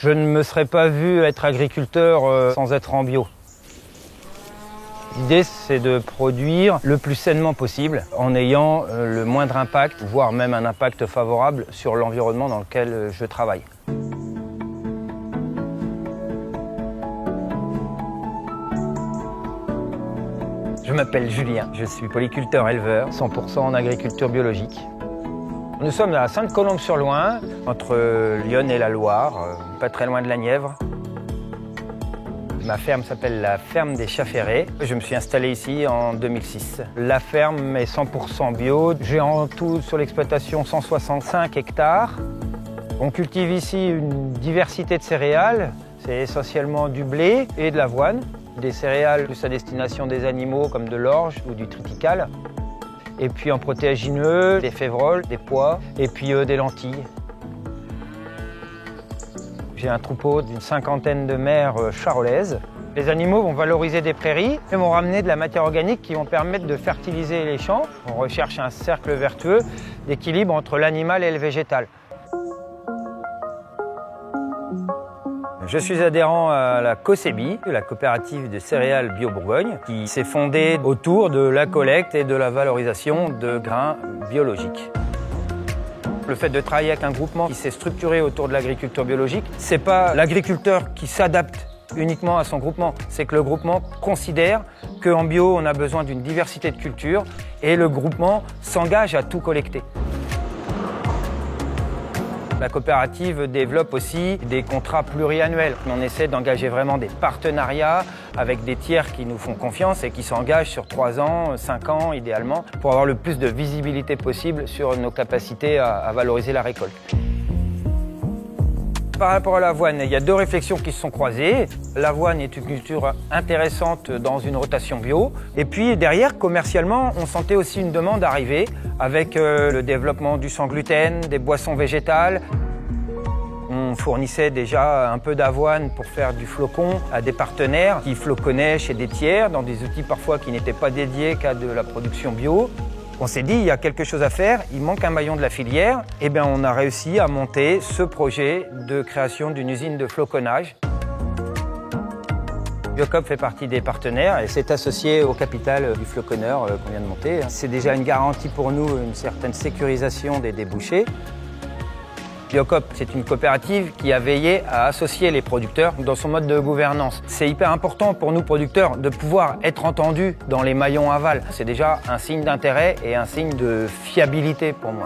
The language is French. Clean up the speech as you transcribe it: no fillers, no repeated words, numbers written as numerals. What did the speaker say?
Je ne me serais pas vu être agriculteur sans être en bio. L'idée, c'est de produire le plus sainement possible en ayant le moindre impact, voire même un impact favorable sur l'environnement dans lequel je travaille. Je m'appelle Julien, je suis polyculteur-éleveur, 100% en agriculture biologique. Nous sommes à Sainte-Colombe-sur-Loing, entre Lyon et la Loire, pas très loin de la Nièvre. Ma ferme s'appelle la ferme des Chats Ferrés. Je me suis installé ici en 2006. La ferme est 100% bio. J'ai en tout sur l'exploitation 165 hectares. On cultive ici une diversité de céréales. C'est essentiellement du blé et de l'avoine. Des céréales plus à destination des animaux comme de l'orge ou du triticale. Et puis en protéagineux, des févroles, des pois et puis des lentilles. J'ai un troupeau d'une 50aine de mères charolaises. Les animaux vont valoriser des prairies et vont ramener de la matière organique qui vont permettre de fertiliser les champs. On recherche un cercle vertueux d'équilibre entre l'animal et le végétal. Je suis adhérent à la COCEBI, la coopérative de céréales Bio-Bourgogne, qui s'est fondée autour de la collecte et de la valorisation de grains biologiques. Le fait de travailler avec un groupement qui s'est structuré autour de l'agriculture biologique, c'est pas l'agriculteur qui s'adapte uniquement à son groupement, c'est que le groupement considère qu'en bio, on a besoin d'une diversité de cultures et le groupement s'engage à tout collecter. La coopérative développe aussi des contrats pluriannuels. On essaie d'engager vraiment des partenariats avec des tiers qui nous font confiance et qui s'engagent sur 3 ans, 5 ans idéalement, pour avoir le plus de visibilité possible sur nos capacités à valoriser la récolte. Par rapport à l'avoine, il y a 2 réflexions qui se sont croisées. L'avoine est une culture intéressante dans une rotation bio. Et puis derrière, commercialement, on sentait aussi une demande arriver avec le développement du sans gluten, des boissons végétales. On fournissait déjà un peu d'avoine pour faire du flocon à des partenaires qui floconnaient chez des tiers, dans des outils parfois qui n'étaient pas dédiés qu'à de la production bio. On s'est dit, il y a quelque chose à faire, il manque un maillon de la filière. Et bien, on a réussi à monter ce projet de création d'une usine de floconnage. Biocoop fait partie des partenaires et s'est associé au capital du floconneur qu'on vient de monter. C'est déjà une garantie pour nous, une certaine sécurisation des débouchés. Biocoop, c'est une coopérative qui a veillé à associer les producteurs dans son mode de gouvernance. C'est hyper important pour nous producteurs de pouvoir être entendus dans les maillons aval. C'est déjà un signe d'intérêt et un signe de fiabilité pour moi.